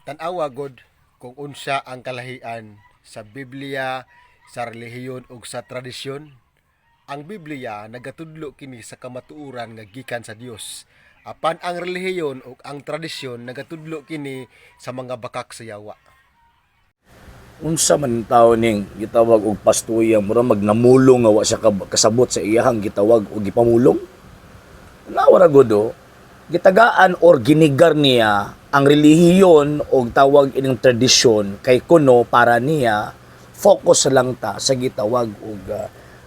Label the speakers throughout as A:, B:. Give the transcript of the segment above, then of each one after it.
A: Tan-awa god kung unsa ang kalahian sa Biblia, sa relihiyon ug sa tradisyon. Ang Biblia nagatudlo kini sa kamatuoran nga gikan sa Dios. Apan ang relihiyon ug ang tradisyon nagatudlo kini sa mga bakak sa yawa.
B: Unsa man tawo ning gitawag og pastuya mura magnamulong nga wa siya kasabot sa iyahang gitawag og gipamulong. Nawara godo gitagaan or ginigar niya ang relihiyon o tawag ining tradisyon kay kuno para niya focus lang ta sa gitawag og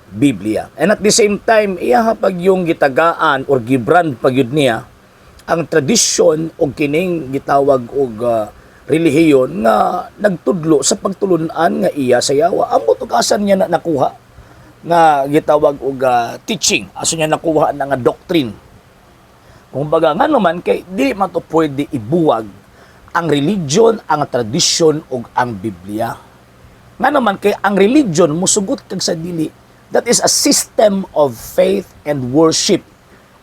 B: Biblia. And at the same time, iya pag yung gitagaan or gibrand pagyud niya ang tradisyon o kining gitawag og relihiyon nga nagtudlo sa pagtulunan nga iya sa yawa. Ang butukasan niya na nakuha nga gitawag og teaching, aso niya nakuha na nga doctrine. Kung baga nga naman kay dili man to pwede ibuwag ang religion, ang tradisyon ug ang Biblia. Nga naman kay ang religion musugot kag sa dili, that is a system of faith and worship.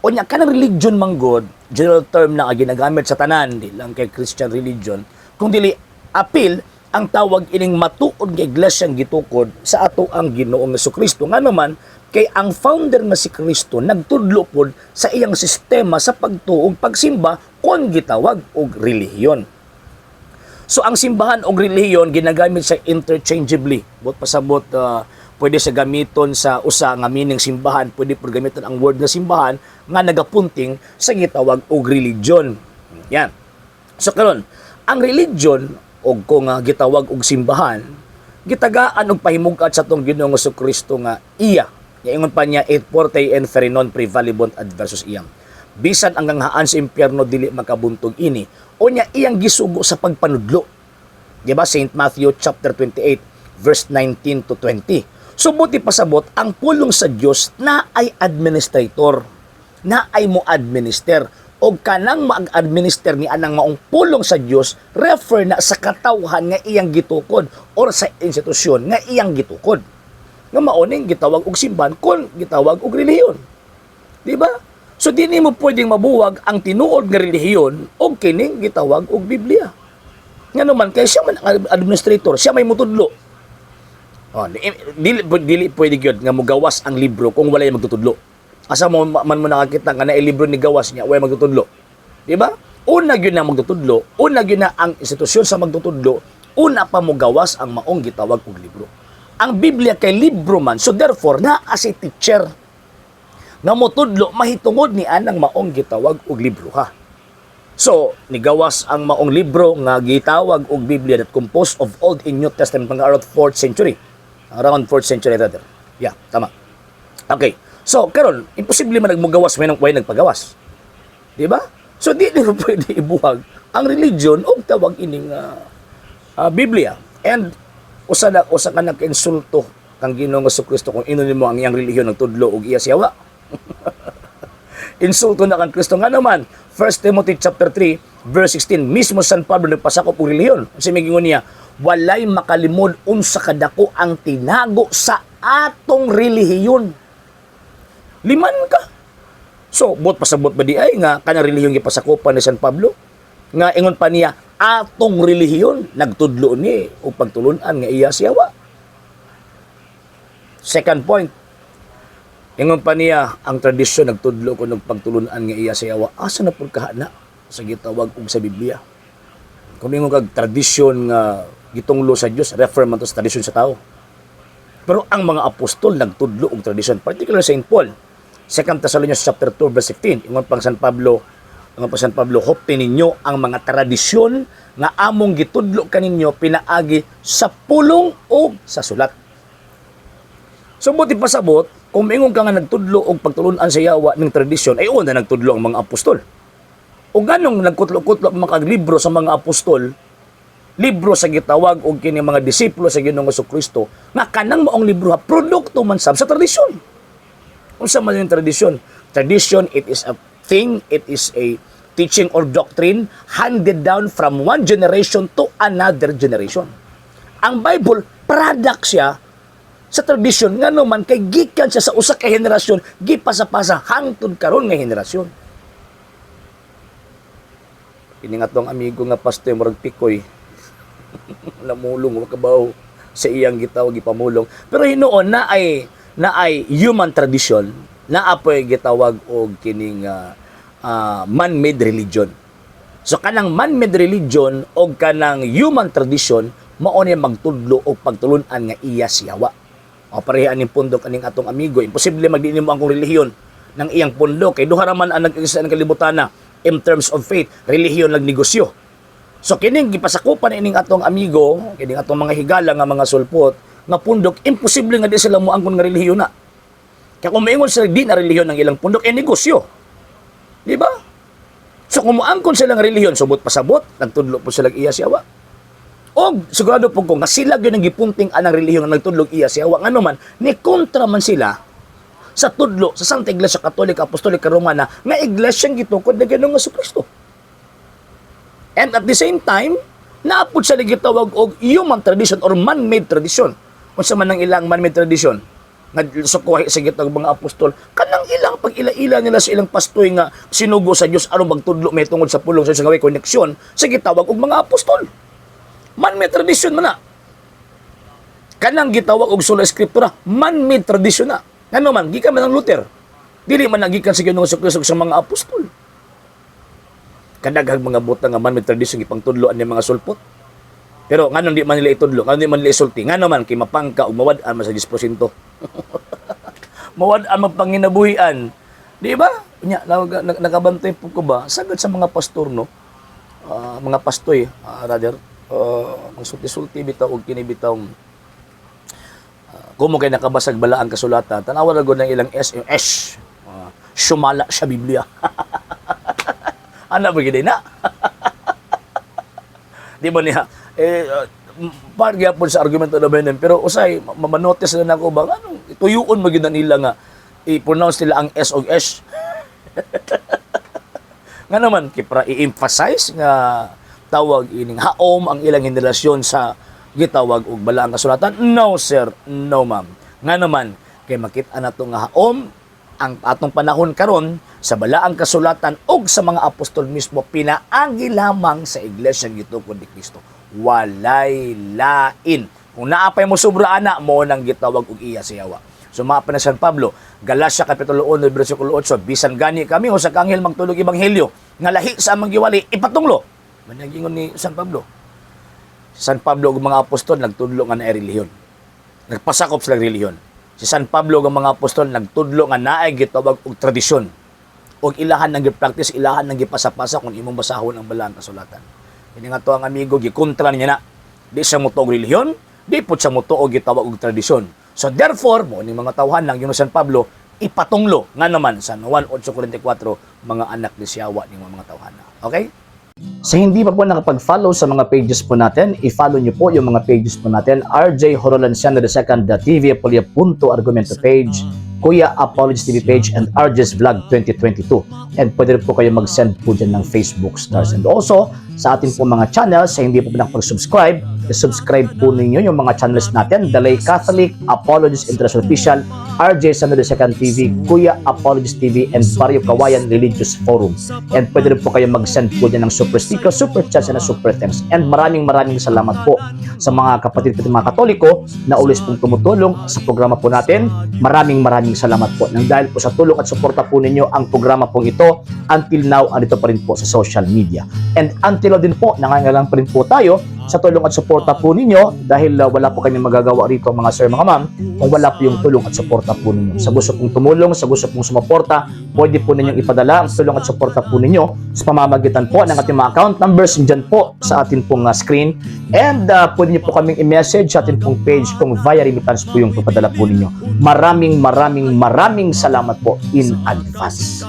B: Unya kanang religion man god, general term na ginagamit sa tanan, di lang kay Christian religion, kung dili apil ang tawag ining matuod nga iglesyang gitukod sa ato ang Ginoong Jesucristo. Nga naman kay ang founder nga si Kristo nagtudlo pod sa iyang sistema sa pagtuog pagsimba kon gitawag og relihiyon. So ang simbahan og relihiyon ginagamit sa interchangeably. Bot pasabot pwede sa gamiton sa usa nga meaning simbahan, pwede pod gamiton ang word nga simbahan nga nagapunting sa gitawag og religion. Yan. So karon, ang religion o kung gitawag og simbahan, gitagaan og pahimugad sa tong Ginoong Jesucristo nga iya. Ingon pa niya, et forte inferi non prevalebant adversus iyang. Bisan ang nganghaan sa impyerno dili makabuntog ini. O niya iyang gisugo sa pagpanudlo. Diba? St. Matthew chapter 28 verse 19 to 20. So buti pasabot, ang pulong sa Dios na ay administrator, na ay mo administer o kanang mag-administer ni anang maong pulong sa Dios refer na sa katawhan nga iyang gitukod or sa institusyon nga iyang gitukod. Nga maoning gitawag og simbahan kon gitawag og relihiyon. Di ba? So dinhi mo pwedeng mabuwag ang tinuod nga relihiyon og kining gitawag og Biblia. Nga naman kay siya man ang administrator, siya may mutudlo. Oh, dili pwede gyud nga mogawas ang libro kung walay magtutudlo. Asa mo man mo nakakita nga na libro ni gawas niya way magtutudlo. Di ba? Una gyud na magtutudlo, una gyud na ang institusyon sa magtutudlo, una pa mo gawas ang maong gitawag og libro. Ang Biblia kay libro man, so therefore na as a teacher nga motudlo mahitungod ni anang maong gitawag og libro ha. So nigawas ang maong libro nga gitawag og Biblia that composed of Old and New Testament mga around 4th century. Around 4th century rather. Yeah, tama. Okay. So karon imposible man nagmugawas may nagpagawas. Di ba? So di mo pwede ibuhag ang religion og tawag ining Biblia. And usa ka nag-insulto kang Ginoong Jesucristo kung ino nimo ang iyang relihiyon nagtudlo og iya siyawa. Insulto na kang Kristo nga naman. 1 Timothy chapter 3 verse 16 mismo San Pablo nagpasakop og relihiyon. Kasi migingon niya, walay makalimod unsa kadako ang tinago sa atong relihiyon. Liman ka. So, bot pasabot ba di ay nga kanang relihiyon gipasakopan ni San Pablo? Nga ingon pa niya, atong relihiyon nagtudlo ni o pagtulunan nga iya siyawa. Second point, ingon pa niya ang tradisyon nagtudlo ko ng pagtulunan nga iya siyawa. Asa na pud kahana sa gitawag og sa Biblia? Kung ingon kag tradisyon nga gitunglo sa Dios, refer man to sa tradisyon sa tao. Pero ang mga apostol nagtudlo og tradisyon, particularly Saint Paul. 2 Thessalonians chapter 2 verse 15, ingon pang San Pablo, hopin ninyo ang mga tradisyon nga among gitudlo kaninyo pinaagi sa pulong o sa sulat. So buti pasabot, kung ingon ka nga nagtudlo og pagtulunan sa yawa ng tradisyon, ay una nagtudlo ang mga apostol. O ganong nagkutlo-kutlo ang mga libro sa mga apostol, libro sa gitawag og kini mga disipulo sa Ginoong Jesucristo, nga kanang maong libro ha, produkto man sab sa tradisyon. Unsa man yung tradisyon? Tradition, it is a thing, it is a teaching or doctrine handed down from one generation to another generation. Ang Bible, product siya sa tradisyon nga naman kay gikan siya sa usa ka henerasyon, gipasa-pasa hangtod karon nga henerasyon. Kini nga tong amigo nga pastor murag pikoy. Lamulong wa kabaw sa iyang gitawag gipamulong. Pero hinuon na ay human tradition na apoy gitawag og kining man-made religion. So kanang man-made religion o kanang human tradition mao ni magtudlo og pagtulunan nga iya siyawa. O pareha aning pundok aning atong amigo, imposible magdiin mo ang relihiyon ng iyang pundok kay duha ra man ang nag-isa ng kalibutan na in terms of faith, relihiyon lag negosyo. So kining gipasakupan ining atong amigo, kining atong mga higala nga mga sulpot nga pundok, imposible nga di sila moangkon nga relihiyon na. Kaya kung maingon sila di na relihiyon ng ilang pundok, negosyo. Di ba? So kung moangkon sila nga relihiyon, subot pasabot, nagtudlo po sila iya siyawa. O sigurado po ko nga sila gyud ang gipunting anang relihiyon nga nagtudlo iya siyawa. Ngano man, ni kontra man sila sa tudlo sa Santa Iglesia Katolika Apostolika Romana nga iglesyang gitukod ni Ginoong Jesucristo. And at the same time, naapod sa gitawag og human tradition or man-made tradition. Kung sa man ang ilang man-made tradition, nga sukuhay sa gitawag mga apostol, kanang ilang pag-ila-ila nila sa ilang pastoy nga sinugo sa Dios aron magtudlo may tungod sa pulong sa gaway koneksyon sa gitawag og mga apostol. Man-made tradition man na. Kanang gitawag og sola eskriptura, man-made tradition na. Ngano man, gikan man ng Luther. Dili man nagikan sa Ginoong Jesucristo sa mga apostol. Kadaghang mga butang nga man-made tradition ipangtudloan ni mga sulpot. Pero ngano di man nila itudlo, ngano di man nila isulti, ngano man kay mapangka ug mawad-an man sa 10%. Mawad-an man panginabuhian. Di ba? Nya nakabantay po ko ba sagad sa mga pastor no? Mga pastoy, rather magsulti-sulti bitaw og kini bitaw kumo kay nakabasag bala ang kasulatan tanawa ra gud ng ilang S sumala sa Biblia. Ana ba gid na? Di ba niya part gyapon sa argumento na benen pero usay manotice na nako ba anong tuyuon mo gyud nila nga i-pronounce nila ang S og S. Nga naman kipra i-emphasize nga tawag ining haom ang ilang henerasyon sa gitawag og balaang kasulatan. No sir, no ma'am. Nga naman kay makita nato nga haom ang atong panahon karon sa balaang kasulatan ug sa mga apostol mismo pinaagi lamang sa iglesia gitukod ni Kristo. Walay lain. Kung naapay mo sobra ana mo nang gitawag og iya siyawa. Sumapa na San Pablo, Galacia Kapitulo 1, versikulo 8, bisan gani kami o sa kanghel magtulog ebanghelyo nga lahi sa amang giwali ipatunglo. Managingon ni San Pablo. San Pablo ug mga apostol nagtudlo nga naay relihiyon. Nagpasakop sila relihiyon. Si San Pablo ug mga apostol nagtudlo nga naay gitawag og tradisyon. Og ilahan nang gi-practice, ilahan nang gipasa-pasa kung imong basahon ang balaang kasulatan. Ini nga to ang amigo gikontra niya na. Di siya moto og relihiyon, di pud siya moto og gitawag og tradisyon. So therefore, mo ni mga tawhan lang yung San Pablo ipatunglo nga naman sa 1:8:44 mga anak ni Siyawa ni mga tawhan. Okay? Sa hindi pa po nakapag-follow sa mga pages po natin, i-follow niyo po yung mga pages po natin, RJ Horolanciano II.TV, Argumento page, Kuya Apologies TV page, and RJ's Vlog 2022. And pwede rin po kayo mag-send po dyan ng Facebook stars. And also, sa ating po mga channels, sa hindi po nakapag-subscribe, i-subscribe po ninyo yung mga channels natin, Dalay Catholic, Apologies International Official, RJ Sanado II TV, Kuya Apologies TV, and Barrio Kawayan Religious Forum. And pwede rin po kayo mag-send po dyan ng super sticker, super chats, and super thanks. And maraming salamat po sa mga kapatid at mga Katoliko na ulis pong tumutulong sa programa po natin. Maraming salamat po. Nang dahil po sa tulong at suporta po ninyo, ang programa pong ito, until now, andito pa rin po sa social media. And until now din po, nangangailangan pa rin po tayo sa tulong at suporta po ninyo dahil wala po kami magagawa rito mga sir, mga ma'am, kung wala po yung tulong at suporta po ninyo. Sa gusto pong tumulong, sa gusto pong sumuporta, pwede po ninyong ipadala ang tulong at suporta po ninyo sa pamamagitan po ng ating mga account numbers dyan po sa ating pong screen. And pwede nyo po kaming i-message sa ating pong page kung via remittance po yung papadala po ninyo. Maraming salamat po in advance.